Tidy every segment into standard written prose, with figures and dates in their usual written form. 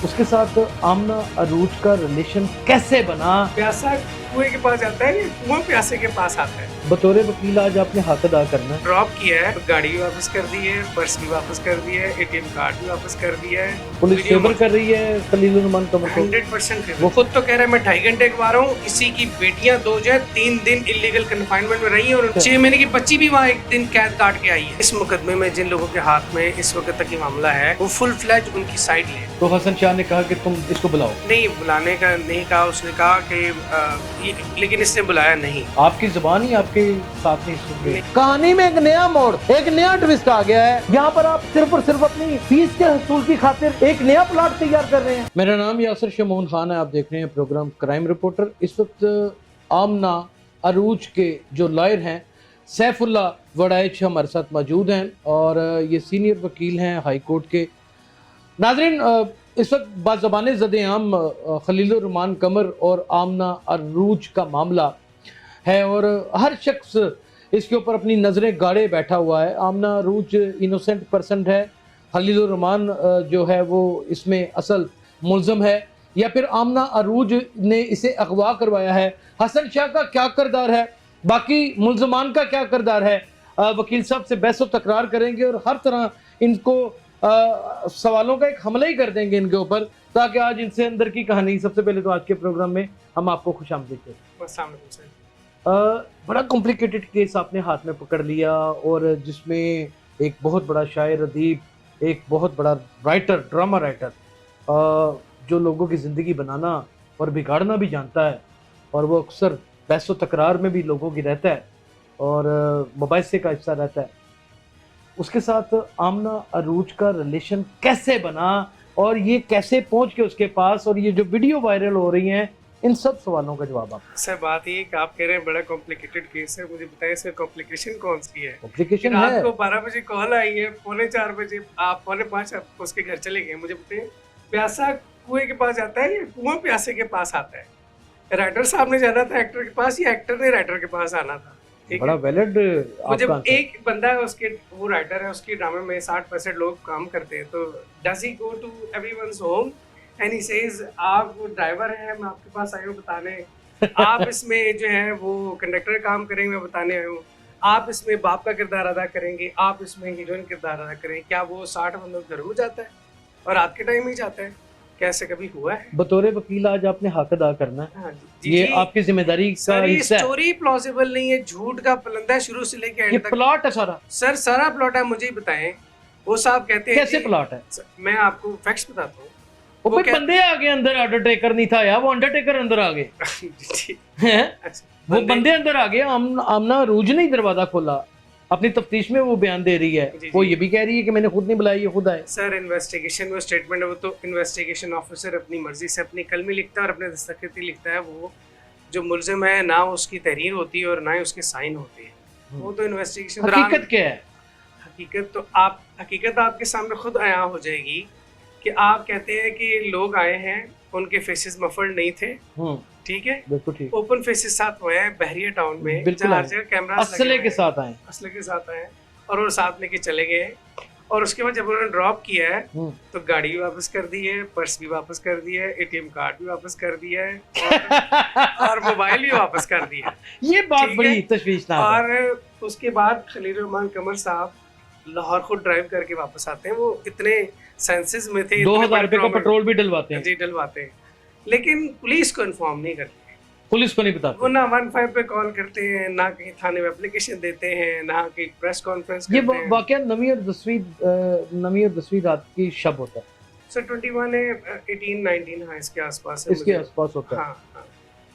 उसके साथ आमना अरूज का रिलेशन कैसे बना? प्यासा कुएं के पास जाता है, कुआं प्यासे के पास आता है। बतौर वकील आज आपने हक अदा करना है। ड्रॉप किया है, गाड़ी भी वापस कर दी है, पर्स भी वापस कर दी है, एटीएम कार्ड भी वापस कर दिया है। पुलिस फेवर कर रही है खलील रहमान कमर को। 100% वो खुद तो कह रहा है मैं 2.5 घंटे के रहा हूँ। इसी की बेटियां 2 जो है 3 दिन इलीगल कन्फाइनमेंट में रही है और 6 महीने की बच्ची भी वहाँ 1 दिन कैद काट के आई है। इस मुकदमे में जिन लोगों के हाथ में इस वक्त तक ये मामला है वो फुल फ्लैज उनकी साइड ले। तो हसन शाह ने कहा कि तुम इसको बुलाओ। नहीं बुलाने का नहीं कहा, उसने कहा कि लेकिन इसने बुलाया नहीं। आपकी जुबान ही आपके साथ नहीं सुन रही। कहानी में एक नया मोड़, एक नया ट्विस्ट आ गया है। यहाँ पर आप सिर्फ और सिर्फ अपनी फीस के हसूल की खातिर एक नया प्लॉट तैयार कर रहे हैं। मेरा नाम यासिर शमून खान है, आप देख रहे हैं प्रोग्राम क्राइम रिपोर्टर। इस वक्त आमना अरूज के जो लॉयर हैं सैफुल्ला वड़ाइच हमारे साथ मौजूद हैं और ये सीनियर वकील हैं हाई कोर्ट के। नाज़रीन, इस वक्त बाज़बान ज़द-ए-आम खलील रहमान कमर और आमना अरूज का मामला है और हर शख्स इसके ऊपर अपनी नज़रें गाड़े बैठा हुआ है। आमना अरूज इनोसेंट पर्सन है, खलील रहमान जो है वो इसमें असल मुल्ज़म है, या फिर आमना अरूज ने इसे अगवा करवाया है। हसन शाह का क्या किरदार है, बाकी मुल्ज़मान का क्या किरदार है, वकील साहब से बहस व तकरार करेंगे और हर तरह इनको सवालों का एक हमला ही कर देंगे इनके ऊपर, ताकि आज इनसे अंदर की कहानी। सबसे पहले तो आज के प्रोग्राम में हम आपको खुशामदीद कहते हैं। बड़ा कॉम्प्लिकेटेड केस आपने हाथ में पकड़ लिया और जिसमें एक बहुत बड़ा शायर अदीब, एक बहुत बड़ा राइटर, ड्रामा राइटर, जो लोगों की ज़िंदगी बनाना और बिगाड़ना भी जानता है और वो अक्सर बहस व तकरार में भी लोगों की रहता है और मुबाहिसे का हिस्सा रहता है। उसके साथ आमना अरूज का रिलेशन कैसे बना और ये कैसे पहुंच के उसके पास, और ये जो वीडियो वायरल हो रही हैं, इन सब सवालों का जवाब आप। सर बात ये कि आप कह रहे हैं बड़ा कॉम्प्लिकेटेड केस है, मुझे बताइए इसमें कॉम्प्लिकेशन कौन सी है? कॉम्प्लिकेशन रात है। को 12 बजे कॉल आई है, 4:45 बजे आप 4:45 आप उसके घर चले गए। मुझे बताइए प्यासा कुएं के पास जाता है या कुआं प्यासे के पास आता है? राइटर साहब ने जाना था एक्टर के पास या एक्टर ने राइटर के पास आना था? बड़ा वैलिड मुझे आपका एक बंदा है, उसके वो राइटर है, उसके ड्रामे में 60% लोग काम करते हैं, तो does he go to everyone's home and he says आप वो ड्राइवर है, मैं आपके पास आया हूँ बताने, आप इसमें जो है वो कंडक्टर काम करेंगे, मैं बताने आया हूँ, आप इसमें बाप का किरदार अदा करेंगे, आप इसमें हीरोइन किरदार अदा करेंगे। क्या वो 60 बंदों के घरों में जाता है और रात के टाइम ही जाता है? कैसे कभी हुआ है? बतौर वकील आज आपने हक अदा करना है। हाँ जी, ये आपकी जिम्मेदारी का सर ये हिस्सा है। स्टोरी प्लॉजिबल नहीं है, झूठ का पलंदा है शुरू से लेके ये एंड तक। प्लॉट है सारा। सर सारा प्लॉट है, मुझे ही बताएं। वो साहब कहते हैं कैसे प्लॉट है? मैं आपको फैक्ट्स बताता हूँ। वो बंदे आ गए अंदर, अंडरटेकर नहीं था यार, वो अंडरटेकर अंदर आ गए हैं? वो बंदे अंदर आ गए। आमना अरूज ने ही दरवाजा खोला, अपनी तफ्तीश में वो बयान दे रही है। वो ये भी कह रही है कि मैंने खुद नहीं बुलाई, ये खुद आए। सर इन्वेस्टिगेशन में स्टेटमेंट है, वो तो इन्वेस्टिगेशन ऑफिसर अपनी मर्जी से अपनी कलमी लिखता है और अपने दस्तखत ही लिखता है। वो जो मुल्जिम है ना उसकी तहरीर होती है और ना ही उसके साइन होते हैं। वो तो इन्वेस्टिगेशन हकीकत क्या है? हकीकत आपके सामने खुद आया हो जाएगी कि आप कहते हैं कि लोग आए हैं, उनके फेसेस मफल्ड नहीं थे, ठीक है, बिल्कुल ठीक, ओपन फेसेस साथ हुए हैं बहरिया टाउन में, बिल्कुल हर जगह कैमरा असले के साथ आए, असले के साथ आए और वो साथ लेके चले गए। और उसके बाद जब उन्होंने ड्रॉप किया है तो गाड़ी भी वापस कर दी है, पर्स भी वापस कर दिया है, एटीएम कार्ड भी वापस कर दिया है और मोबाइल भी वापस कर दिया है। ये बात बड़ी तशवीशनाक है। और उसके बाद खलील रहमान कमर साहब लाहौर खुद ड्राइव करके वापस आते हैं। वो इतने सेंसेस में थे, 2000 रुपए का पेट्रोल भी डलवाते हैं। जी डलवाते हैं, लेकिन पुलिस को इन्फॉर्म नहीं करते, पुलिस को नहीं बताते। वो ना 15 पे कॉल करते हैं, ना कहीं थाने में एप्लीकेशन देते हैं, ना कहीं प्रेस कॉन्फ्रेंस करते हैं। ये वाकया 9वीं और 10वीं रात की शब होता है। सर 21 है, 18 19 हाँ इसके आसपास है, इसके आसपास होता है। हाँ।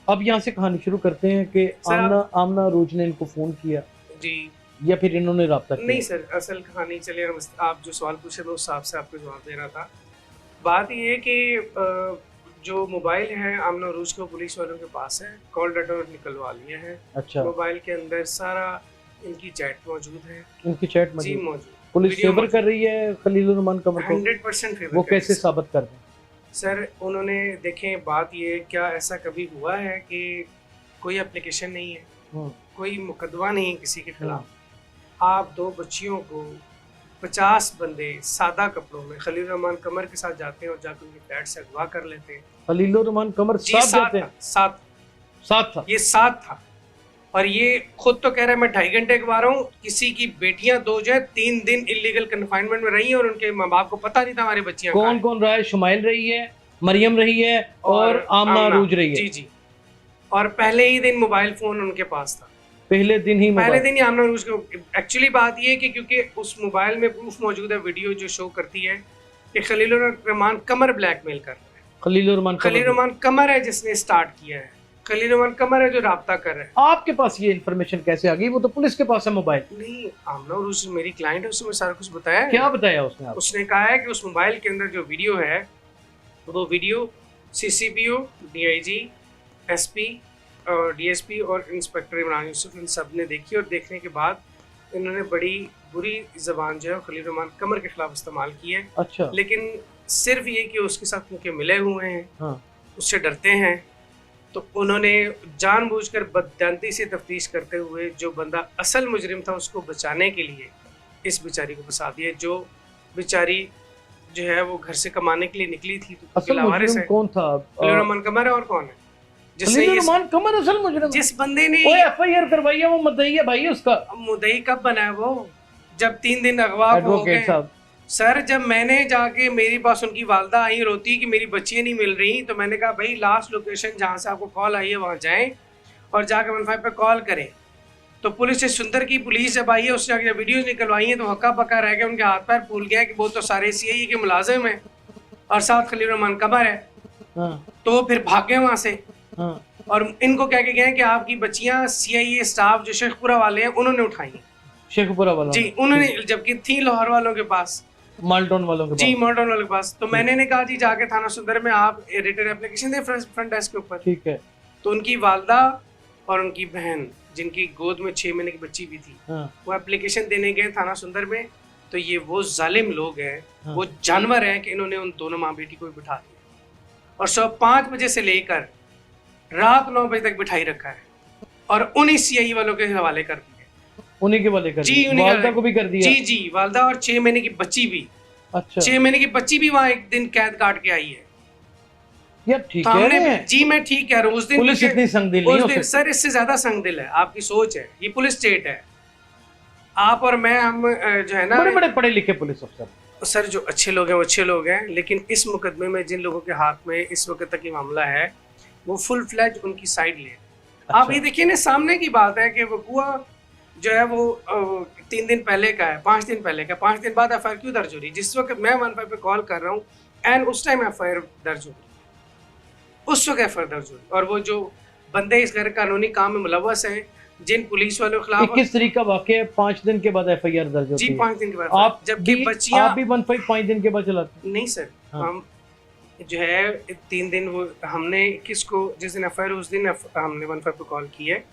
अब यहाँ से कहानी शुरू करते हैं कि आमना अरूज ने इनको फोन किया जी या फिर इन्होंने राब्ता किया? नहीं सर, असल कहानी चले, आप जो सवाल पूछे तो उस हिसाब से आपको जवाब दे रहा था। बात ये है कि जो मोबाइल है आमना अरूज को पुलिस वालों के पास है, कॉल डाटा निकलवा लिए हैं। अच्छा। मोबाइल के अंदर सारा इनकी चैट मौजूद है। इनकी चैट मौजूद। पुलिस फेवर कर रही है खलील रहमान कमर को? 100% फेवर। वो कैसे साबित कर दें? सर उन्होंने देखें, बात ये, क्या ऐसा कभी हुआ है कि कोई एप्लीकेशन नहीं है, कोई मुकदमा नहीं है किसी के खिलाफ, आप 2 बच्चियों को 50 बंदे सादा कपड़ों में खलील रहमान कमर के साथ जाते हैं और जाकर उनके फ्लैट से अगवा कर लेते हैं। खलील रहमान कमर जी साथ साथ जाते हैं? था, साथ था। ये साथ था। और ये खुद तो कह रहा है मैं 2.5 घंटे अगवा रहा हूँ। किसी की बेटियां 2 जो है 3 दिन इलीगल कन्फाइनमेंट में रही हैं और उनके माँ बाप को पता नहीं था हमारी बच्चियां कहाँ कौन हैं। कौन रहा है? शुमाइल रही है, मरियम रही है और आमना अरूज रही है। जी जी। और पहले ही दिन मोबाइल फोन उनके पास था, पहले दिन ही पहले दिन ही आमना अरूज को। एक्चुअली बात ये है कि क्योंकि उस मोबाइल में प्रूफ मौजूद है, वीडियो जो शो करती है कि खलील रहमान कमर ब्लैकमेल कर रहा है। खलील रहमान कमर है जिसने स्टार्ट किया है, खलील रहमान कमर है जो राब्ता कर रहा है। आपके पास ये इन्फॉर्मेशन कैसे आ गई? वो तो पुलिस के पास है मोबाइल। नहीं, आमना अरूज मेरी क्लाइंट है, उसने सारा कुछ बताया है। क्या बताया उसने आपको? उसने कहा है कि उस मोबाइल के अंदर जो वीडियो है वो वीडियो CCPO, DIG, SP और DSP और इंस्पेक्टर इमरान यूसुफ इन सब ने देखी और देखने के बाद इन्होंने बड़ी बुरी जबान जो है खलील रहमान कमर के खिलाफ इस्तेमाल की है। अच्छा। लेकिन सिर्फ ये कि उसके साथ उनके मिले हुए हैं, हाँ। उससे डरते हैं, तो उन्होंने जानबूझकर बददंती से तफ्तीश करते हुए जो बंदा असल मुजरिम था उसको बचाने के लिए इस बेचारी को फंसा दिया। जो बेचारी जो है वो घर से कमाने के लिए निकली थी, तो असल मुजरिम कौन था? खलील रहमान कमर है। और कौन है जिसने खलील रहमान कमर असल मुजरिम? जिस बंदे ने FIR करवाई है वो मुद्दई है भाई उसका। मुद्दई कब बना है वो? जब 3 दिन अगवा हो गए। सर जब मैंने जाके मेरे पास उनकी वालदा आई रोती कि मेरी बच्चियां नहीं मिल रही, तो मैंने कहा भाई लास्ट लोकेशन जहाँ से आपको कॉल आई है वहाँ जाएं और जाकर 15 पे कॉल करें। तो पुलिस से सुंदर की पुलिस जब आई है उसने आगे वीडियोज निकलवाई हैं, तो हक्का पक्का रह गया, उनके हाथ पैर फूल गया कि वो तो सारे CIA के मुलाजिम हैं और साथ खलील रहमान कमर है। तो वो फिर भाग गए वहाँ से और इनको कह के गए कि आपकी बच्चियां CIA स्टाफ जो शेखपुरा वाले हैं उन्होंने उठाई। शेखपुरा वालों जी उन्होंने, जबकि थी लाहौर वालों के पास, माल्टोन वालों के पास। जी माल्टोन वालों के पास। तो मैंने कहा जी जाके थाना सुंदर में आप रिटर्न एप्लीकेशन दे फ्रंट डेस्क के ऊपर। ठीक है। तो उनकी वालदा और उनकी बहन जिनकी गोद में 6 महीने की बच्ची भी थी, वो एप्लीकेशन देने गए थाना सुंदर में। तो ये वो जालिम लोग हैं, वो जानवर हैं कि इन्होंने उन दोनों माँ बेटी को भी बिठा दिया और सुबह 5 बजे से लेकर रात 9 बजे तक बिठाई रखा है और उन्हीं CIA वालों के हवाले कर दिए। उन्हीं के हवाले कर दिए? वालदा को भी कर दिया? जी जी, वालदा और 6 महीने की बच्ची भी। अच्छा। 6 महीने की बच्ची भी वहाँ एक दिन कैद काट के आई है। यार ठीक है जी, मैं ठीक कह रहा हूँ। उस दिन पुलिस इतनी संगदिल नहीं हो सकती। सर इससे ज्यादा संगदिल है, आपकी सोच है। ये पुलिस स्टेट है, आप और मैं, हम जो है ना बड़े बड़े पढ़े लिखे पुलिस अफसर। सर जो अच्छे लोग हैं वो अच्छे लोग हैं, लेकिन इस मुकदमे में जिन लोगों के हाथ में इस वक्त तक ये मामला है वो फुल फ्लैज उनकी साइड ले। अच्छा। आप ये देखिए ना, सामने की बात है कि वकूआ जो है वो 3 दिन पहले का है, 5 दिन पहले का। 5 दिन बाद FIR क्यों दर्ज हो रही? जिस वक्त मैं 15 पे कॉल कर रहा हूँ एंड उस टाइम FIR दर्ज हो रही, उस वक्त FIR दर्ज हो रही। और वो जो बंदे इस गैर कानूनी काम में मुलव्वस हैं, जिन पुलिस वालों के खिलाफ 21 तारीख का वाक़या है, 5 दिन के बाद FIR दर्ज होती है। जी 5 दिन के बाद। आप जबकि बच्चियां आप भी 5 दिन के बाद चलाते? नहीं सर, हम जो है 3 दिन वो हमने किसको जिस दिन FIR उस दिन हमने 15 पे कॉल की है,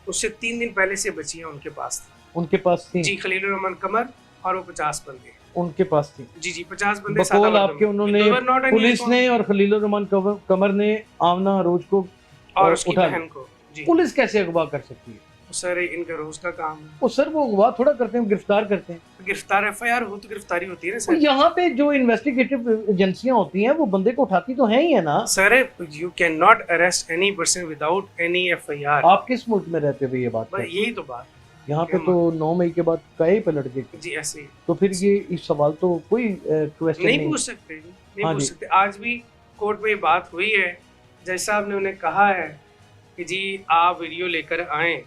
उससे 3 दिन पहले से बच्चियां उनके पास थी जी। खलील रहमान कमर और वो 50 बंदे उनके पास थी। जी जी 50 बंदे बकौल आपके उन्होंने पुलिस ने और खलील रहमान कमर ने आमना अरूज को और उसकी बहन को। जी पुलिस कैसे अगवा कर सकती है? सर इनका रोज का काम है। वो सर वो अगवा थोड़ा करते हैं, गिरफ्तार करते हैं। गिरफ्तार FIR हो तो गिरफ्तारी होती है ना सर। यहाँ पे जो इन्वेस्टिगेटिव एजेंसियां होती हैं वो बंदे को उठाती तो हैं ही है ना sir. You can not arrest any person without any FIR। आप किस मुल्क में रहते हो ये बात? यही तो बात यहाँ पे तो 9 मई के बाद कई पे लड़के जी ऐसे ही। तो फिर ये इस सवाल तो कोई क्वेश्चन नहीं पूछ सकते, नहीं पूछ सकते। आज भी कोर्ट में बात हुई है, जज साहब ने उन्हें कहा है कि जी आप वीडियो लेकर आए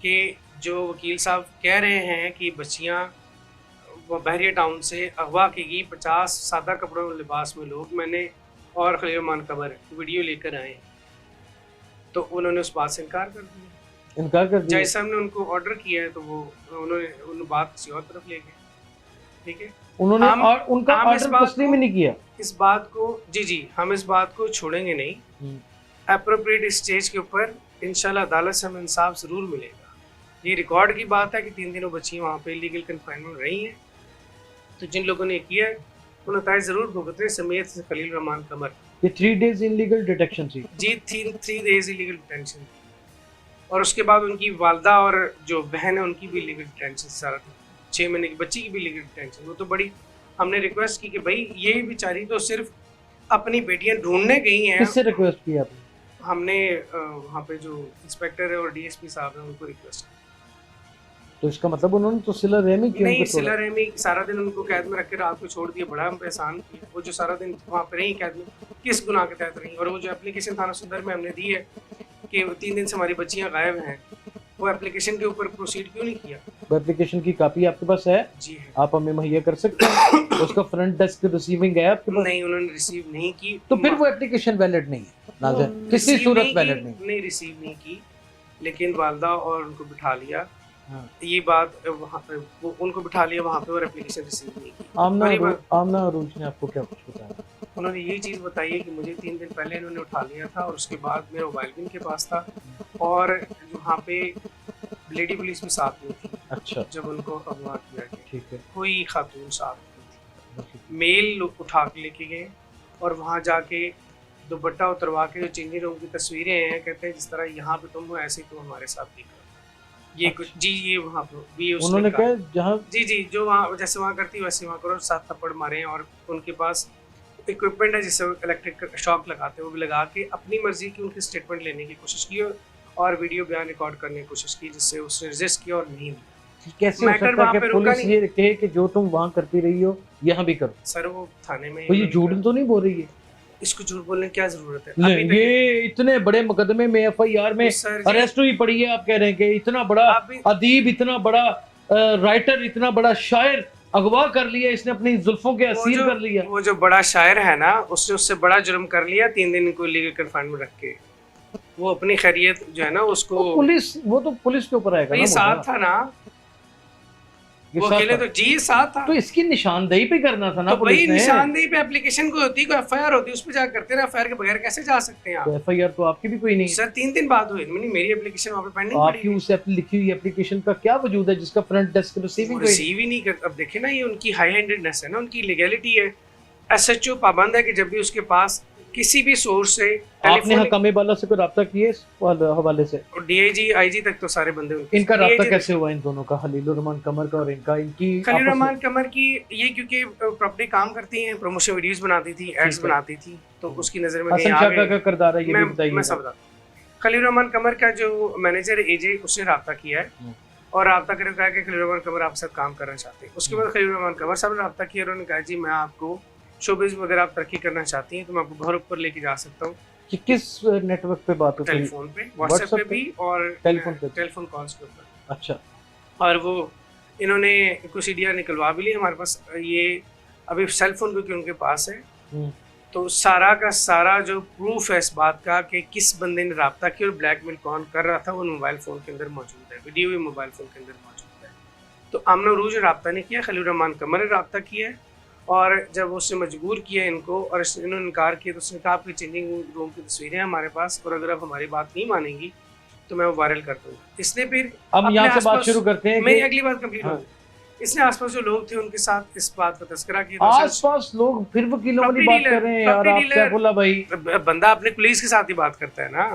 कि जो वकील साहब कह रहे हैं कि बच्चियां बहरिया टाउन से अगवा की गई 50 सादा कपड़ों लिबास में लोग, मैंने और खलील रहमान कमर वीडियो लेकर आए, तो उन्होंने उस बात से इनकार कर दिया। जज साहब ने उनको ऑर्डर किया है तो वो उन्होंने बात किसी और तरफ ले गए। ठीक है, उन्होंने और उनका ऑर्डर तस्लीम नहीं किया। इस बात को जी हम इस बात को छोड़ेंगे नहीं। एप्रोप्रिएट स्टेज के ऊपर इंशाल्लाह अदालत से हमें इंसाफ जरूर मिलेगा। ये रिकॉर्ड की बात है कि 3 दिनों बच्चियां वहाँ पे इलीगल कन्फाइनमेंट रही हैं, तो जिन लोगों ने किया है वो नताइज जरूर भुगतने समेत खलील रहमान कमर। ये 3 डेज इलीगल डिटेक्शन थी जी, 3 डेज इलीगल डिटेंशन थी और उसके बाद उनकी वालदा और जो बहन है उनकी भी इलीगल डिटेंशन सारा था। 6 महीने की बच्ची की भी लीगल डिटेंशन। वो तो बड़ी हमने रिक्वेस्ट की कि भाई ये बेचारी तो सिर्फ अपनी बेटियां ढूंढने गई हैं। किससे रिक्वेस्ट की आपने? हमने वहाँ पे जो इंस्पेक्टर है और डीएसपी साहब हैं उनको रिक्वेस्ट की। तो इसका मतलब उन्होंने तो सिला रहमी की नहीं, उनको सिला छोड़ा। रहमी सारा दिन उनको कैद में रख के रात को छोड़ दिया, बड़ा हम पे एहसान किया। वो जो सारा दिन वहाँ पे रही कैद में, किस गुनाह के तहत रही? और वो जो एप्लीकेशन थाना सदर में हमने दी है कि 3 दिन से हमारी बच्चियाँ गायब हैं, वो एप्लीकेशन के ऊपर प्रोसीड क्यों नहीं किया? वो एप्लीकेशन की कॉपी आपके पास है? जी है। आप हमें मुहैया कर सकते हैं? उसका फ्रंट डेस्क रिसीविंग है आपके पास? नहीं, उन्होंने रिसीव नहीं की। तो फिर वो एप्लीकेशन वैलिड नहीं है नाज़िर, किसी रिसीव सूरत नहीं वैलिड की, नहीं। नहीं रिसीव नहीं की, लेकिन वालदा और उनको बिठा लिया। हाँ। ये बात वहाँ पे वो उनको बिठा लिया वहाँ पे और एप्लीकेशन रिसीव नहीं की। आमना अरूज ने आपको क्या कुछ बताया? उन्होंने यही चीज़ बताई है कि मुझे 3 दिन पहले इन्होंने उठा लिया था और उसके बाद मेरा मोबाइल भी इनके पास था और वहाँ पे लेडी पुलिस भी साथ में थी। अच्छा, जब उनको अगवा किया गया, ठीक है। कोई खातून साथ में थी। मेल उठा के लेके गए और वहाँ जाके दुपट्टा उतरवा के जो चेंजिंग रूम की तस्वीरें हैं, कहते हैं जिस तरह यहाँ पे तुम हो ऐसे ही तुम हमारे साथ भी करो। ये कुछ जी, ये वहाँ पे भी उन्होंने कहा जहाँ जी जो वहाँ जैसे वहाँ करती वैसे वहाँ करो। 7 थप्पड़ मारे हैं और उनके पास इक्विपमेंट है जिससे इलेक्ट्रिक शॉक लगाते हैं, वो भी लगा के अपनी मर्जी की उनकी स्टेटमेंट लेने की कोशिश की और वीडियो बयान रिकॉर्ड करने की कोशिश की, जिससे उसने रेजिस्ट किया और नहीं लिया। कैसे हो मैटर सकता वहाँ है पे कि रुका पुलिस नहीं। ये कहे कि जो तुम वहाँ करती रही हो यहाँ भी करो? सर वो थाने में तो ये झूठ तो नहीं बोल रही है? इसको झूठ बोलने की क्या जरूरत है? अभी तक ये इतने बड़े मुकदमे में एफआईआर में सर जी, अरेस्ट हुई पड़ी है, आप कह रहे हैं कि इतना बड़ा अभी अदीब, इतना बड़ा राइटर, इतना बड़ा शायर अगवा कर लिया इसने, अपनी जुल्फों के असीर कर लिया। वो जो बड़ा शायर है ना, उसने उससे बड़ा जुर्म कर लिया 3 दिन को लीगल कन्फाइनमेंट में रख के। वो अपनी खैरियत जो है ना उसको वो तो पुलिस के ऊपर आएगा ना। ये साथ था ना, ये वो साथ अकेले था। तो जी साथ था। तो इसकी निशानदेही पे करना था ना तो पुलिस भाई ने। निशानदेही पे एप्लीकेशन को होती, कोई एफआईआर होती, उस पे जा करते ना। एफआईआर के बगैर कैसे जा सकते हैं आप? तो एफआईआर तो आपकी भी कोई नहीं है। सर 3 दिन बाद हुई, मेरी एप्लीकेशन वहाँ पे पेंडिंग आपकी पड़ी। उस लिखी हुई एप्लीकेशन का क्या वजूद है जिसका फ्रंट डेस्क रिसीविंग रिसीव ही नहीं कर। अब देखे ना, ये उनकी हाई हैंडेडनेस है ना, उनकी लीगैलिटी है। एसएचओ पाबंद है कि जब भी उसके पास किसी भी सोर्स से आपने हकामे बाला से कोई राब्ता किया इस हवाले से? और डीआईजी आईजी तक तो सारे बंदे उनके। इनका राब्ता कैसे हुआ इन दोनों का, खलीलुर रहमान कमर का और इनका? खलीलुर रहमान कमर की ये क्योंकि प्रॉपर्टी काम करती हैं, प्रमोशन वीडियोस बनाती थी, एड्स बनाती थी, तो उसकी नजर में हसन शाह का किरदार है, ये भी बताइए। मैं सब बताता हूं। खलीलुर रहमान कमर का जो मैनेजर एजे, उसने राब्ता किया है और राब्ता करके कहा कि खलीलुर रहमान कमर आपके साथ काम करना चाहते हैं। उसके बाद खलीलुर रहमान कमर साहब ने राब्ता किया और उन्होंने कहा जी मैं आपको शोबिज़ में अगर आप तरक्की करना चाहती हैं तो मैं आपको घर ऊपर लेके जा सकता हूँ। कि किस नेटवर्क पे बात होती है? टेलीफोन पे, व्हाट्सएप पे भी और टेलीफोन कॉल्स के ऊपर। अच्छा। और वो इन्होंने कुछ सीडियाँ निकलवा भी ली हमारे पास। ये अभी सेल फोन क्योंकि उनके पास है, तो सारा का सारा जो प्रूफ है इस बात का कि किस बंदे ने राब्ता किया और ब्लैकमेल कौन कर रहा था, वो मोबाइल फ़ोन के अंदर मौजूद है, वीडियो भी मोबाइल फ़ोन के अंदर मौजूद है। तो आमना अरूज ने राब्ता नहीं किया, खलीलुर रहमान कमर ने राब्ता किया है। और जब उसने मजबूर किया इनको और इन्होंने इनकार किया, तो उसने कहा आपकी चेंजिंग रूम की तस्वीरें हैं हमारे पास और अगर आप हमारी बात नहीं मानेंगी तो मैं वो वायरल कर दूँगा। इसने फिर अब यहाँ से बात शुरू करते हैं। मेरी अगली बात कंप्लीट हो। इसने आसपास जो लोग थे उनके साथ इस बात का तस्करा किया। आसपास लोग फिर वकीलों वाली बात कर रहे हैं यार, आप सैफुल्लाह भाई। बंदा अपने पुलिस के साथ ही बात करता है ना।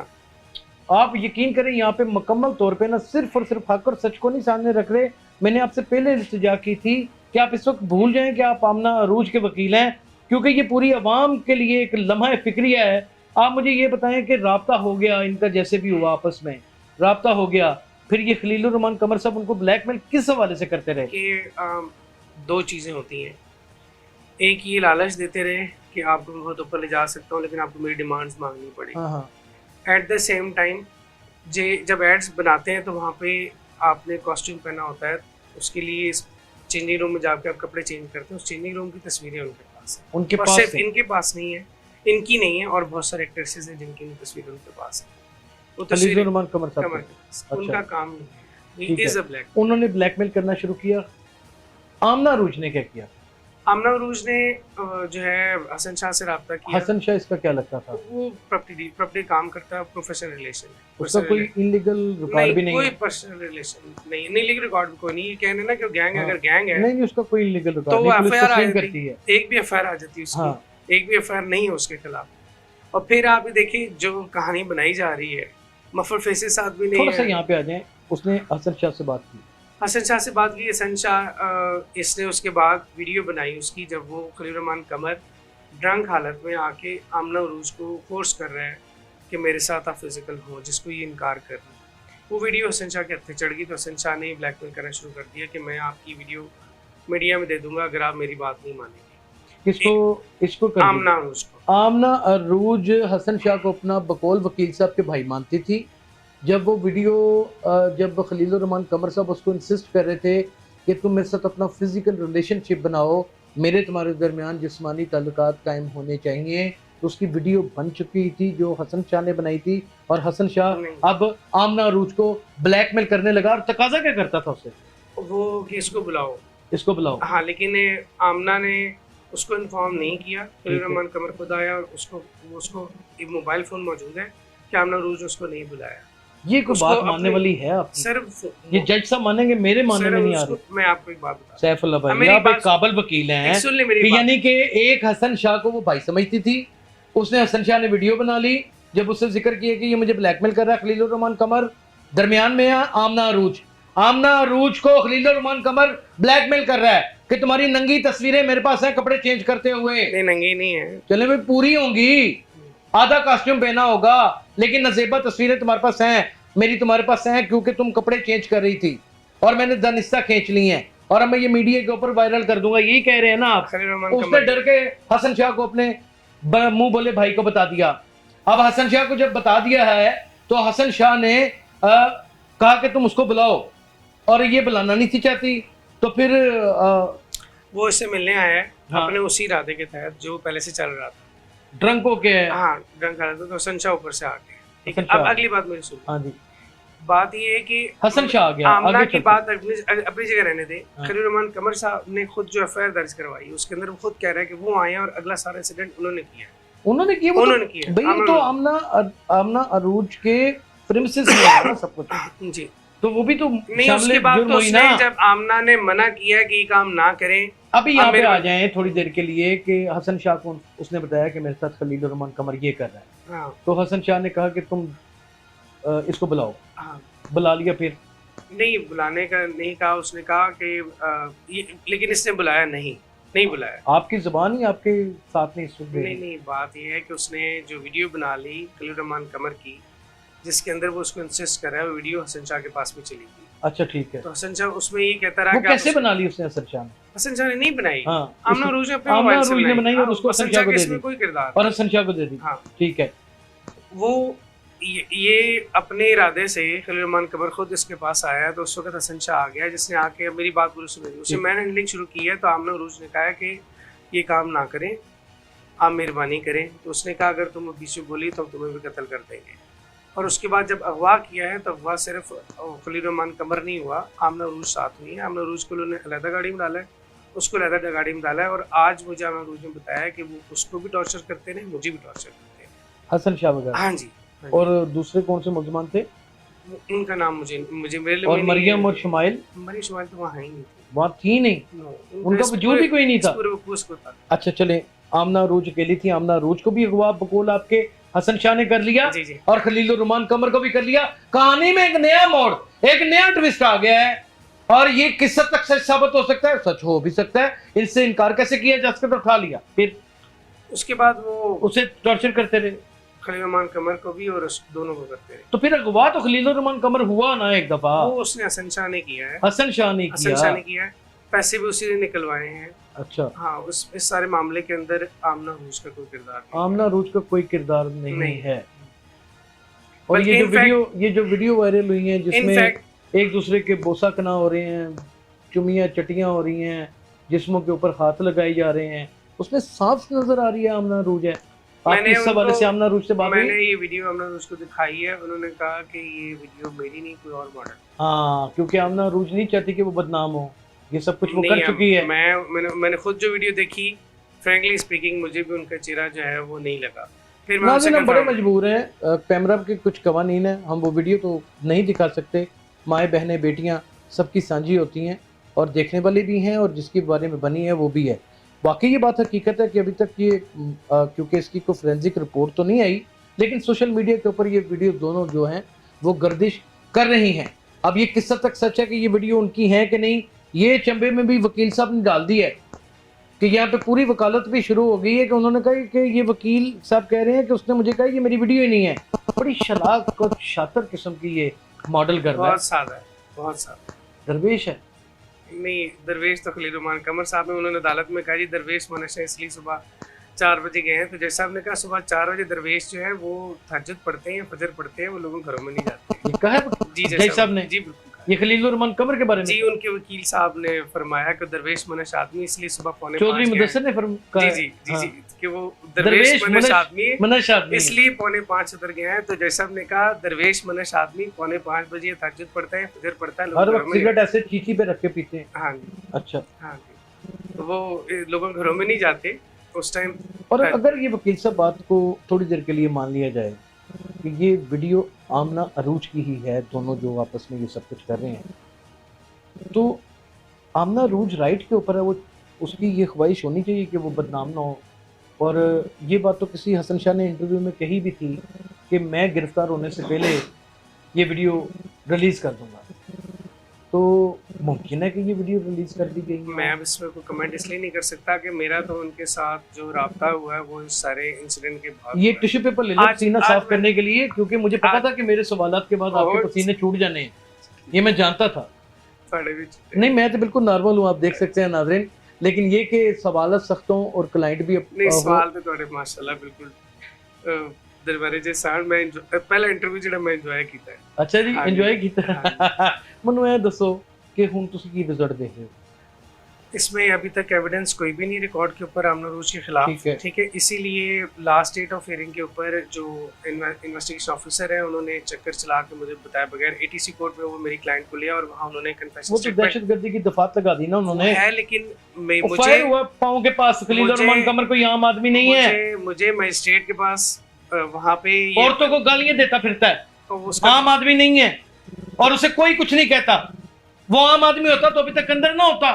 आप यकीन करें यहाँ पे मुकम्मल तौर पे ना सिर्फ और सिर्फ हक और सच को नहीं सामने रख रहे। मैंने आपसे पहले इल्तिजा की थी कि आप इस वक्त भूल जाएं कि आप आमना अरूज के वकील हैं, क्योंकि ये पूरी आवाम के लिए एक लम्हा फिक्रिया है। आप मुझे ये बताएं कि राब्ता हो गया इनका, जैसे भी हुआ आपस में राब्ता हो गया, फिर ये खलीलुर रहमान कमर साहब उनको ब्लैकमेल किस हवाले से करते रहे? कि 2 चीज़ें होती हैं। एक ये लालच देते रहे कि आपको बहुत ऊपर ले जा सकता हूँ लेकिन आपको मेरी डिमांड्स मांगनी पड़ेगी। एट द सेम टाइम जब एड्स बनाते हैं तो वहाँ पे आपने कॉस्ट्यूम पहना होता है, उसके लिए चेंजिंग रूम में जाकर आप कपड़े चेंज करते हैं। उस चेंजिंग रूम की तस्वीरें उनके पास हैं, उनके और पास सिर्फ इनके पास नहीं है, इनकी नहीं है, और बहुत सारे एक्ट्रेसेस हैं जिनकी तस्वीरें उनके पास है। वो खलीलुर रहमान कमर साहब अच्छा। उनका काम नहीं है, इज अ ब्लैक। उन्होंने ब्लैकमेल करना शुरू किया। आमना अरूज ने क्या किया? आमना अरूज ने जो है हसन शाह से राब्ता किया। हसन शाह इसका क्या लगता था? वो प्रॉपर्टी काम करता है, प्रोफेशनल रिलेशन है, उसका कोई इलीगल रिकॉर्ड भी नहीं कोई है? पर्सनल रिलेशन नहीं, इलीगल रिकॉर्ड भी कोई नहीं है। कहने ना कि गैंग अगर गैंग है नहीं, उसका कोई इलीगल रिकॉर्ड तो नहीं, पुलिस एफआईआर आ तस्लीम जाती करती है। एक भी एफआईआर आ जाती है उसकी, एक भी एफआईआर नहीं है उसके खिलाफ। और फिर आप देखिए जो कहानी बनाई जा रही है, मफर फैसल साथ भी नहीं है। थोड़ा सा यहाँ पे आ जाएं। उसने हसन शाह से बात की। हसन शाह से बात की। हसन शाह इसने उसके बाद वीडियो बनाई उसकी, जब वो खलील रहमान कमर ड्रंक हालत में आके आमना उरूज को फोर्स कर रहा है कि मेरे साथ आप फिजिकल हो, जिसको ये इनकार कर रही। वो वीडियो हसन शाह के हत्थे चढ़ गई, तो हसन शाह ने ब्लैकमेल करना शुरू कर दिया कि मैं आपकी वीडियो मीडिया में दे दूंगा अगर आप मेरी बात नहीं मानेंगे। इसको कर आमना उरूज को, आमना अरूज हसन शाह को अपना बकौल वकील साहब के भाई मानती थी। जब वो वीडियो जब खलील रहमान कमर साहब उसको इंसिस्ट कर रहे थे कि तुम मेरे साथ अपना फिजिकल रिलेशनशिप बनाओ, मेरे तुम्हारे दरमियान जिस्मानी ताल्लुकात कायम होने चाहिए, तो उसकी वीडियो बन चुकी थी जो हसन शाह ने बनाई थी। और हसन शाह अब आमना अरूज को ब्लैकमेल करने लगा। और तकाजा क्या करता था उसे? वो कि इसको बुलाओ। हाँ, लेकिन आमना ने उसको इन्फॉर्म नहीं किया। खलील रहमान कमर खुद आया और उसको एक मोबाइल फ़ोन मौजूद है कि आमना अरूज उसको नहीं बुलाया। ये कोई बात मानने वाली है आप? सिर्फ ये जज साहब मानेंगे, मेरे मानने में नहीं आ रही। मैं आपको एक बात बता, सैफुल्लाह भाई आप एक काबिल वकील हैं कि यानी कि एक हसन शाह को वो भाई समझती थी, उसने हसन शाह ने वीडियो बना ली, जब उससे जिक्र किया कि ये मुझे ब्लैकमेल कर रहा है खलील रहमान कमर, दरमियान में आमना अरूज को खलील रहमान कमर ब्लैकमेल कर रहा है कि तुम्हारी नंगी तस्वीरें मेरे पास हैं कपड़े चेंज करते हुए। नहीं, नंगी नहीं है, चले भाई पूरी होंगी, आधा कॉस्ट्यूम पहना होगा, लेकिन नजेबा तस्वीरें तुम्हारे पास हैं, मेरी तुम्हारे पास हैं, क्योंकि तुम कपड़े चेंज कर रही थी और मैंने दानिस्ता खींच ली हैं और अब मैं ये मीडिया के ऊपर वायरल कर दूंगा, यही कह रहे हैं ना आप? उसने डर के हसन शाह को अपने मुंह बोले भाई को बता दिया। अब हसन शाह को जब बता दिया है तो हसन शाह ने कहा कि तुम उसको बुलाओ, और ये बुलाना नहीं थी चाहती, तो फिर वो इससे मिलने आया है। हाँ। अपने उसी इरादे के तहत जो पहले से चल रहा था, ड्रंक हो के। हाँ, ड्रंक आ रहा था, तो हसन शाह ऊपर से आ गए। ठीक है, अब अगली बात मेरी सुन। हाँ जी, बात ये है कि हसन शाह आ गया, आमना की बात अपनी जगह रहने दे। खलील रहमान कमर साहब ने खुद जो एफआईआर दर्ज करवाई, उसके अंदर वो खुद कह रहा है कि वो आए और अगला सारा इंसिडेंट उन्होंने किया। भाई तो आमना अरूज के प्रीमिसेस में है ना सब कुछ जी, तो वो भी तो नहीं। उसके बाद तो उसने जब आमना ने मना किया कि ये काम ना करें। अभी यहाँ पे आ जाएं थोड़ी देर के लिए कि हसन शाह को उसने बताया कि मेरे साथ खलील रहमान कमर ये कर रहा है। हाँ। तो हसन शाह ने कहा कि तुम इसको बुलाओ। हाँ। बुला लिया, फिर नहीं बुलाने का नहीं कहा, उसने कहा कि लेकिन इसने बुलाया नहीं बुलाया। आपकी जुबान ही आपके साथ नहीं, बात ये है कि उसने जो वीडियो बना ली खलील रहमान कमर की, जिसके अंदर वो उसको इंसिस्ट कर रहा है, वो वीडियो हसन शाह के पास में चली गई। अच्छा, ठीक है। तो हसन शाह उसमें ये कहता रहा कि कैसे बना ली उसने? हसन शाह ने नहीं बनाई। हाँ, आमना अरूज ने बनाई और उसको हसन शाह को दे दी, कोई किरदार और हसन शाह को दे दी। हाँ, ठीक है। वो ये अपने इरादे से खलील रहमान कमर खुद इसके पास आया, तो उस वक्त हसन शाह आ गया, जिसने आके मेरी बात पूरी सुनी, उसे मैंने हैंडलिंग शुरू की है। तो आमना अरूज ने कहा कि ये काम ना करें, आप मेहरबानी करें। तो उसने कहा अगर तुम बीच में बोली तो तुम्हें भी कत्ल कर देंगे। और उसके बाद जब अगवा किया है तो अगवा सिर्फ खलील रहमान कमर नहीं हुआ, आमना अरूज साथ हुई है। आमना अरूज को उन्होंने अलहदा गाड़ी में डाला है, उसको अलहदा गाड़ी में डाला है। और आज मुझे आमना अरूज ने बताया कि वो उसको भी टॉर्चर करते हैं, मुझे भी टॉर्चर करते हैं, हसन शाह वगैरह। हाँ जी। और दूसरे कौन से मुल्ज़मान थे? उनका नाम मुझे मेरे और मरियम और शुमाइल तो वहाँ है ही नहीं, वहाँ थी नहीं, उनका वजूद भी कोई नहीं था। अच्छा चले, आमना अरूज अकेली थी। आमना अरूज को भी अगवा बकौल आपके हसन शाह ने कर लिया जी। और खलील रहमान कमर को भी कर लिया। कहानी में एक नया मोड़, एक नया ट्विस्ट आ गया है, और ये किस हद तक सच साबित हो सकता है? सच हो भी सकता है, इससे इनकार कैसे किया जा सकता? उठा लिया। फिर उसके बाद वो उसे टॉर्चर करते रहे, खलील रहमान कमर को भी और दोनों को करते रहे। तो फिर अगवा तो खलील रहमान कमर हुआ ना एक दफा, वो उसने हसन शाह ने किया है। हसन शाह ने किया है, पैसे भी उसी ने निकलवाए हैं। अच्छा। हाँ, इस सारे मामले के अंदर आमना अरूज का कोई किरदार नहीं। आमना अरूज का कोई किरदार नहीं है। और ये जो वीडियो वायरल हुई है जिसमें एक दूसरे के बोसा कना हो रहे हैं, चुमियां चटियां हो रही हैं, जिस्मों के ऊपर हाथ लगाए जा रहे हैं, उसमें साफ नजर आ रही है आमना अरूज है। आपकी इस हवाले से आमना अरूज से बात हुई? मैंने ये वीडियो आमना अरूज को दिखाई है, उन्होंने कहा कि ये वीडियो मेरी नहीं, कोई और मॉडल। हाँ, क्योंकि आमना अरूज नहीं चाहती कि वो बदनाम हो, ये सब कुछ वो कर चुकी है। मैंने खुद जो वीडियो देखी, फ्रैंकली स्पीकिंग मुझे भी उनका चेहरा जो है वो नहीं लगा। फिर हम बड़े मजबूर हैं, कैमरा के कुछ कवानीन है, हम वो वीडियो तो नहीं दिखा सकते। माएँ बहनें बेटियाँ सबकी साझी होती हैं, और देखने वाले भी हैं, और जिसके बारे में बनी है वो भी है। वाकई ये बात हकीकत है कि अभी तक ये क्योंकि इसकी कोई फोरेंसिक रिपोर्ट तो नहीं आई, लेकिन सोशल मीडिया के ऊपर ये वीडियो दोनों जो हैं वो गर्दिश कर रही हैं। अब ये किस हद तक सच है कि ये वीडियो उनकी है कि नहीं, ये चंबे में भी वकील साहब ने डाल दी है कि यहाँ पे पूरी वकालत भी शुरू हो गई है कि उन्होंने कहा कि ये वकील साहब कह रहे हैं कि उसने मुझे कहा ये मेरी वीडियो ही नहीं है। बड़ी शलाक और शातिर किस्म की ये मॉडल गर्ल है, बहुत सादा है, बहुत सादा। दरवेश है नहीं, दरवेश तो खलील रहमान कमर साहब ने उन्होंने अदालत में कहा जी दरवेश मनुष्य है, इसलिए सुबह 4 बजे गए हैं। तो जैसे साहब ने कहा सुबह 4 बजे दरवेश जो है वो तहज्जुद पढ़ते हैं, फजर पढ़ते हैं, वो लोगों के घरों में नहीं जाते। ये कहा है जी जज साहब ने, जी बिल्कुल। ये खलील रहमान कमर के बारे में जी उनके वकील साहब ने फरमाया कि दरवेश मनुष्य आदमी इसलिए सुबह पौने चौधरी 5 मुदस्सिर ने जी जी जी हाँ। जी कि वो दरवेश मनुष्य आदमी है, मनुष्य आदमी इसलिए पौने 5 उतर गए हैं। तो जैसा ने कहा दरवेश मनुष्य आदमी पौने 5 बजे तहज्जुद पढ़ता है, फजर पढ़ता है, हर लोगों के वक्त घरों में सिगरेट ऐसे चीची पे रख के पीते हैं। हाँ जी अच्छा, हाँ जी, तो वो लोगों के घरों में नहीं जाते उस टाइम। और अगर ये वकील साहब बात को थोड़ी देर के लिए मान लिया जाए कि ये वीडियो आमना अरूज की ही है, दोनों जो आपस में ये सब कुछ कर रहे हैं, तो आमना अरूज राइट के ऊपर है, वो उसकी ये ख्वाहिश होनी चाहिए कि वो बदनाम ना हो। और ये बात तो किसी हसन शाह ने इंटरव्यू में कही भी थी कि मैं गिरफ्तार होने से पहले ये वीडियो रिलीज कर दूंगा। तो मुमकिन है कि ये वीडियो रिलीज कर दी गई है। मैं अब इसमें कोई कमेंट इसलिए नहीं कर सकता कि मेरा तो उनके साथ जो राब्ता हुआ है वो इस सारे इंसिडेंट के बाद ये हुआ है। टिश्यू पेपर ले लो आज- पसीना आज साफ मैं- करने के लिए, क्योंकि मुझे पता था कि मेरे सवालात के बाद आपके और- पसीने छूट जाने हैं, ये मैं जानता था। साढ़े भी छूटे। नहीं, मैं तो बिल्कुल नॉर्मल हूँ, आप देख सकते हैं नाज़रीन, लेकिन ये कि सवाल सख्तों और क्लाइंट भी नहीं सवाल तो थोड़े माशाल्लाह बिल्कुल दरबारे जे साल मैं पहला इंटरव्यू ਜਿਹੜਾ मैं एंजॉय ਕੀਤਾ है। अच्छा जी, हाँ एंजॉय जी, किया। ਮੈਨੂੰ ਇਹ ਦੱਸੋ कि हुन तुसी की रिजल्ट देख रहे हो? इसमें अभी तक एविडेंस कोई भी नहीं रिकॉर्ड के ऊपर आमना रूज के खिलाफ, ठीक है। इसीलिए लास्ट डेट ऑफ हियरिंग के ऊपर जो इन्वेस्टिगेशन ऑफिसर है उन्होंने चक्कर चला के मुझे बताया बगैर एटीसी कोर्ट में वो मेरी क्लाइंट को लिया और वहाँ उन्होंने कन्फेशन वो तो दहशतगर्दी की दफात लगा दी ना उन्होंने, है। लेकिन फायर मुझे हुआ पाँव के पास, खलील रहमान कमर कोई आम आदमी नहीं है, मुझे मजिस्ट्रेट के पास वहाँ पे औरतों को गालियां देता फिरता है, तो उसका आम आदमी नहीं है और उसे कोई कुछ नहीं कहता। वो आम आदमी होता तो अभी तक अंदर ना होता,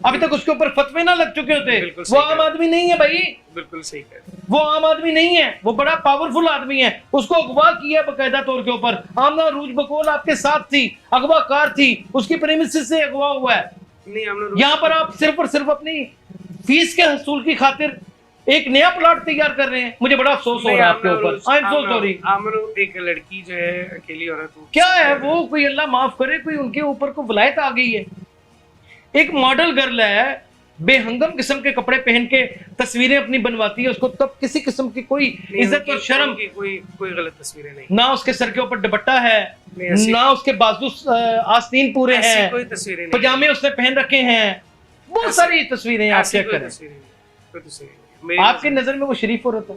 अभी तक उसके ऊपर फतवे ना लग चुके होते। वो आम आदमी नहीं है भाई, बिल्कुल सही कह रहे हैं। वो आम आदमी नहीं है, वो बड़ा पावरफुल आदमी है, उसको अगवा किया बकायदा तौर के ऊपर। आमना रूज बकौल आपके साथ थी, अगवाकार थी, उसकी प्रेमिसेस से अगवा हुआ है। नहीं आमना रूज यहाँ पर आप सिर्फ और सिर्फ अपनी फीस के हसूल की खातिर एक नया प्लॉट तैयार कर रहे हैं। मुझे बड़ा अफसोस हो रहा है आपके ऊपर, आई एम सो सॉरी। आमरू एक लड़की जो है अकेली औरत, क्या है वो, कोई अल्लाह माफ करे, कोई उनके ऊपर को वलायत आ गई है। एक मॉडल गर्ल है, बेहंगम किस्म के कपड़े पहन के तस्वीरें अपनी बनवाती है, उसको तब किसी किस्म की कोई इज्जत और शर्म की कोई गलत तस्वीरें नहीं, ना उसके सर के ऊपर दुपट्टा है, ना उसके बाजू आस्तीन पूरे हैं, कोई तस्वीरें नहीं, पजामे उसने पहन रखे हैं, बहुत सारी तस्वीरें आप चेक करें। आपकी नजर में वो शरीफ औरत है?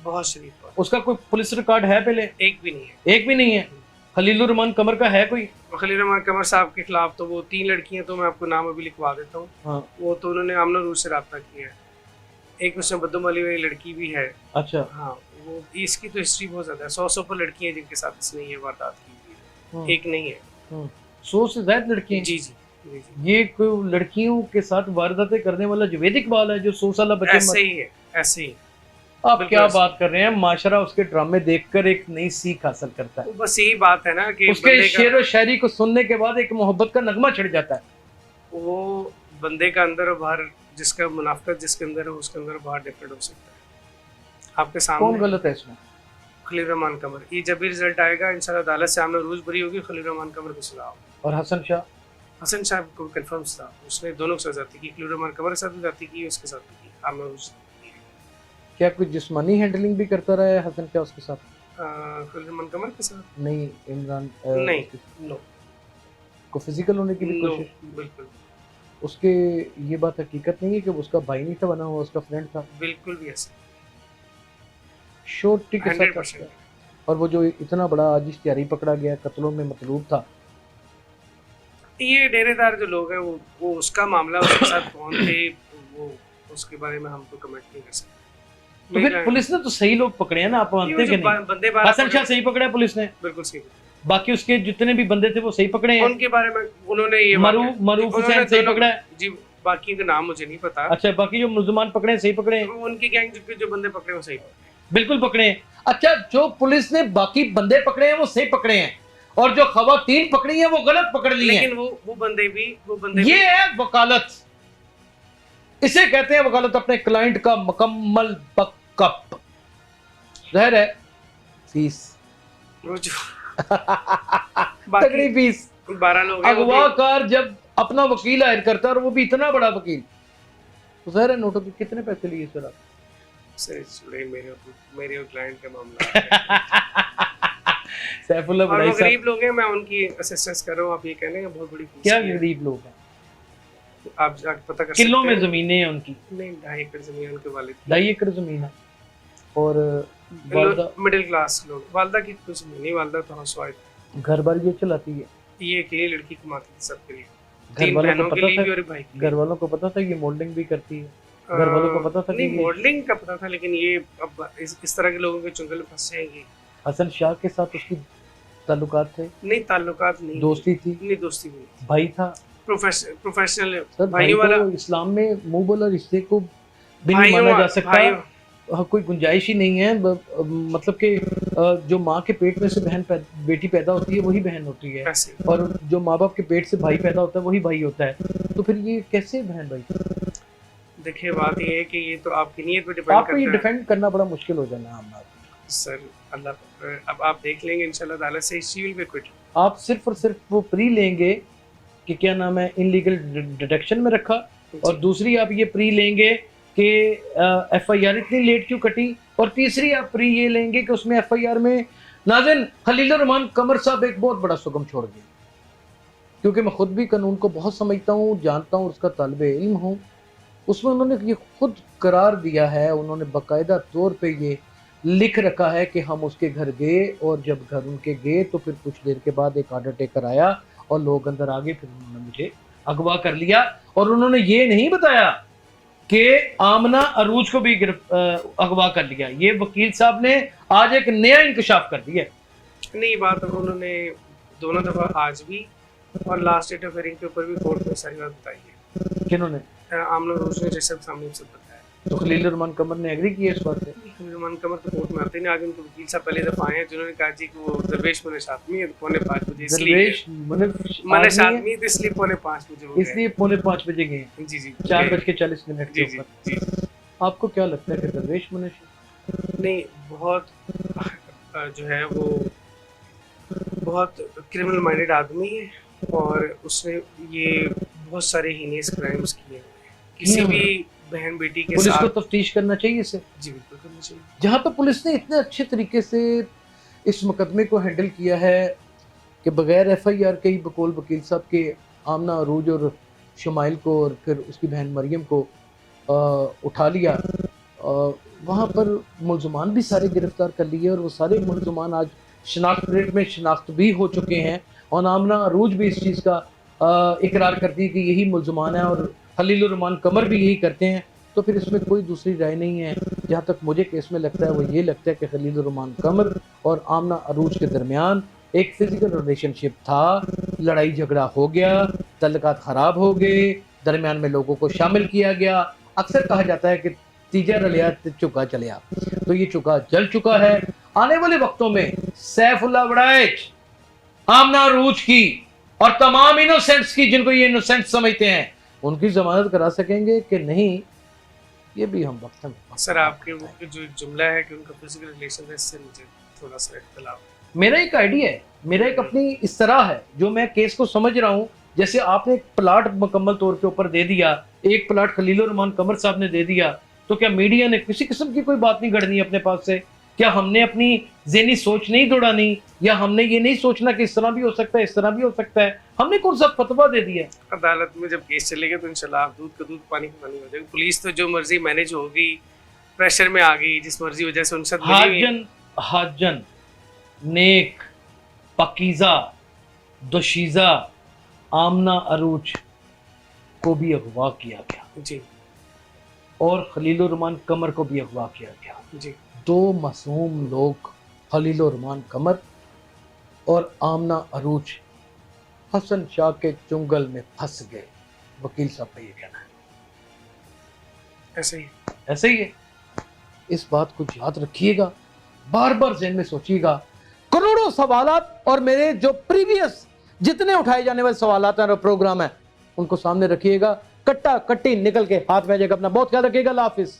बहुत शरीफ औरत। उसका कोई पुलिस रिकॉर्ड है पहले? एक भी नहीं है, एक भी नहीं है। खलील रहमान कमर का है कोई? खलील रहमान कमर साहब के खिलाफ तो वो 3 लड़कियां, तो मैं आपको नाम अभी लिखवा देता हूँ। हाँ। वो तो उन्होंने आमना रूज से रब्ता किया है। एक उसमें बद्दम वाली लड़की भी है। अच्छा। हाँ, वो इसकी तो हिस्ट्री बहुत ज्यादा है, 100 पर लड़कियां हैं जिनके साथ इसने ये वारदात की हुई है, एक नहीं है, 100 से ज्यादा लड़कियां। जी जी, ये कोई लड़कियों के साथ वारदातें करने वाला जुवेद इकबाल है जो 100 साल बच्चे ऐसे ही है, ऐसे ही। आप क्या बात कर रहे हैं, माशरा उसके ड्रामे देखकर एक नई सीख हासिल करता है। बस यही बात है ना कि उसके शेर और शायरी को सुनने के बाद एक मोहब्बत का नगमा चढ़ जाता है। वो बंदे का अंदर और बाहर, जिसका मुनाफिकत जिसके अंदर है उसके अंदर बाहर डिफरेंट हो सकता है। आपके सामने कौन गलत है इसमें? खलील रहमान कमर। ये जब भी रिजल्ट आएगा इंशाल्लाह अदालत से आमना रूज बरी होगी, खलील रहमान कमर को सजा होगी। और हसन शाह? हसन शाह को कंफर्म था, उसने दोनों के साथ जाती की, खलील रहमान कमर के साथ भी जाती की, उसके साथ भी की, आमना रूज। क्या कोई जिस्मानी हैंडलिंग भी करता रहा है हसन शाह उसके साथ? खलील रहमान कमर के साथ नहीं, इमरान नहीं, नो को फिजिकल होने की भी कोशिश? बिल्कुल। उसके ये बात हकीकत नहीं है कि उसका भाई नहीं था बना हुआ, उसका फ्रेंड था? बिल्कुल भी ऐसा, शोटी के साथ। 100%। और वो जो इतना बड़ा आज इश्तिहारी पकड़ा गया, कत्लों में मतलूब था, ये डेरेदार जो लोग हैं वो उसका मामला, उसके साथ कौन थे वो, उसके बारे में हम तो कमेंट नहीं कर सकते। तो फिर पुलिस ने तो सही लोग पकड़े हैं ना, आप मानते हैं कि नहीं? बंदे हसन शाह सही पकड़ा है पुलिस ने, बिल्कुल सही। बाकी उसके जितने भी बंदे थे वो सही पकड़े हैं? उनके बारे में उन्होंने ये मरूफ हुसैन सही पकड़ा है जी, बाकी का नाम मुझे नहीं पता। अच्छा, बाकी जो मुल्ज़मान पकड़े हैं सही पकड़े हैं? उनके गैंग के जो बंदे पकड़े वो सही पकड़े, बिल्कुल पकड़े हैं। अच्छा, जो पुलिस ने बाकी बंदे पकड़े हैं वो सही पकड़े हैं, और जो खवातीन पकड़ी हैं वो गलत पकड़ ली हैं। लेकिन वो बंदे भी ये है वकालत, इसे कहते हैं वकालत, अपने क्लाइंट का मुकम्मल बैकअप। जाहिर है फीस वो जो तगड़ी फीस। 12 लोग हैं, वो भी- अगवाकार जब अपना वकील हायर करता है और वो भी इतना बड़ा वकील, तो जाहिर है नोटों के कितने पैसे लिए सर? सर जुड़े मेरे और क्लाइंट का मामला है। सैफुल्लाह और बड़ाई वो साहब गरीब लोग हैं, मैं उनकी असिस्टेंस कर रहा हूँ। आप ये कह रहे हैं बहुत बड़ी फीस क्या की है। गरीब लोग हैं? आप जाके पता कर किलों सकते में हैं। जमीनें हैं उनकी, नहीं 2.5 एकड़ जमीन उनके वालिद की। 2.5 एकड़ जमीन है। और वालदा मिडिल क्लास लोग, वालदा की कुछ नहीं, वालदा तो हाउसवाइफ, घर बार ये चलाती है। ये अकेली लड़की कमाती थी सबके लिए, घर 3 वालों बहनों को के पता लिए था, भी और एक भाई के लिए। घर वालों को पता था ये मोल्डिंग भी करती है? घर वालों को पता था कि नहीं ये मॉडलिंग का पता था, लेकिन ये अब इस तरह के लोगों के चुंगल में फंस जाएंगे। हसन शाह के साथ उसकी ताल्लुकात थे, नहीं ताल्लुकात नहीं, दोस्ती थी, नहीं दोस्ती भी नहीं, भाई था प्रोफेशनल सर। भाई भाइयों वाला, तो इस्लाम में मुंह बोला रिश्ते को भी नहीं भाइयों माना जा वा- सकता। भाइयों- कोई गुंजाइश ही नहीं है। मतलब कि जो माँ के पेट में से बेटी पैदा होती है वही बहन होती है, ऐसे और जो माँ बाप के पेट से भाई पैदा होता है वही भाई होता है। तो फिर ये कैसे बहन भाई? देखिए बात ये है कि ये तो आपकी नीयत पे डिपेंड आपको ये करता है डिफेंड करना बड़ा मुश्किल हो जाना है। सर। अल्लाह अब आप देख लेंगे इंशाल्लाह ताला से, शी विल बी क्विट। आप सिर्फ और सिर्फ वो प्री लेंगे कि क्या नाम है, इनलीगल डिटेक्शन में रखा, और दूसरी आप ये प्री लेंगे कि एफआईआर इतनी लेट क्यों कटी, और तीसरी आप प्री ये लेंगे कि उसमें एफआईआर में नाज़िन खलीलुर रहमान कमर साहब एक बहुत बड़ा सुगम छोड़ गए। क्योंकि मैं खुद भी कानून को बहुत समझता हूँ, जानता हूँ, उसका तालिबे इल्म हूँ। उसमें उन्होंने ये खुद करार दिया है, उन्होंने बाकायदा तौर पे ये लिख रखा है कि हम उसके घर गए, और जब घर उनके गए तो फिर कुछ देर के बाद एक ऑर्डर टेकर आया और लोग अंदर आ गए, फिर उन्होंने मुझे अगवा कर लिया। और उन्होंने ये नहीं बताया कि आमना अरूज को भी अगवा कर लिया। ये वकील साहब ने आज एक नया इंकशाफ कर दिया। नहीं ये बात अब उन्होंने दोनों दफा आज भी और लास्ट डेट ऑफ हियरिंग के ऊपर भी कोर्ट में सारी बात बताई है। किन्होंने? आमना रोज ने जैसे सामने से बताया। तो खलीलुर रहमान कमर ने एग्री किया इस बात से? रहमान कमर तो कोर्ट में आते नहीं, आगे उनके वकील साहब पहले दफा आए हैं जिन्होंने कहा जी कि वो दरवेश मुनिश आदमी है, 4:45 बजे इसलिए दरवेश मुनिश आदमी है, तो इसलिए 4:45 बजे हो गए। इसलिए 4:45 बजे गए, जी जी 4:40 के जी ऊपर। जी। आपको क्या लगता है कि दरवेश मुनिश? नहीं बहुत जो है वो बहुत क्रिमिनल माइंडेड आदमी है, और उसने ये बहुत सारे हीनियस क्राइम्स किए हैं किसी भी बहन बेटी के पुलिस को साथ। तफ्तीश करना चाहिए इसे। जी बिल्कुल करना चाहिए। जहाँ पे पुलिस ने इतने अच्छे तरीके से इस मुकदमे को हैंडल किया है कि बगैर एफआईआर के ही बकौल वकील साहब के आमना अरूज और शुमाइल को और फिर उसकी बहन मरियम को उठा लिया, वहाँ पर मुलजमान भी सारे गिरफ्तार कर लिए, और वो सारे मुलजमान आज शनाख्त रेट में शनाख्त भी हो चुके हैं, और आमना अरूज भी इस चीज़ का इकरार करती है कि यही मुलजमान है, और खलीलुर रहमान कमर भी यही करते हैं। तो फिर इसमें कोई दूसरी राय नहीं है। जहाँ तक मुझे केस में लगता है वो ये लगता है कि खलीलुर रहमान कमर और आमना अरूज के दरमियान एक फिजिकल रिलेशनशिप था, लड़ाई झगड़ा हो गया, तल्लुकात ख़राब हो गए, दरमियान में लोगों को शामिल किया गया। अक्सर कहा जाता है कि तीजा रलिया चुका चलिया, तो ये चुका जल चुका है। आने वाले वक्तों में सैफुल्लाह बड़ाइच, आमना अरूज की और तमाम इनोसेंट्स की, जिनको ये इनोसेंट समझते हैं, उनकी जमानत करा सकेंगे कि नहीं, ये भी हम वक्त में। सर आपके वो जो जुमला है कि उनका फिजिकल रिलेशन है, इससे मुझे थोड़ा सा इख्तिलाफ। मेरा एक आइडिया है, मेरा एक अपनी इस तरह है जो मैं केस को समझ रहा हूँ। जैसे आपने एक प्लाट मुकम्मल तौर के ऊपर दे दिया, एक प्लाट खलीलुर रहमान कमर साहब ने दे दिया, तो क्या मीडिया ने किसी किस्म की कोई बात नहीं गढ़नी अपने पास से? क्या हमने अपनी ज़हनी सोच नहीं दौड़ानी, या हमने ये नहीं सोचना कि इस तरह भी हो सकता है, इस तरह भी हो सकता है? हमने कौन सा फतवा दे दिया? अदालत में जब केस चलेगा तो इंशाल्लाह दूध का दूध पानी का पानी हो जाएगा। पुलिस तो जो मर्जी मैनेज होगी, प्रेशर में आ गई, जिस मर्जी वजह से उनसे हाजन नेक पकीज़ा दोशीज़ा आमना अरूज को भी अगवा किया गया जी, और खलीलुर रहमान कमर को भी अगवा किया गया। जी, 2 मासूम लोग खलीलुर रहमान कमर और आमना अरूज हसन शाह के चुंगल में फंस गए। वकील साहब का ये कहना है। ऐसे ही ऐसे ही है। इस बात को याद रखिएगा, बार बार ज़हन में सोचिएगा, करोड़ों सवालात और मेरे जो प्रीवियस जितने उठाए जाने वाले सवालात हैं और प्रोग्राम है उनको सामने रखिएगा, कट्टा कट्टी निकल के हाथ में आ जाएगा। अपना बहुत ख्याल रखिएगा। अल्लाह हाफिज।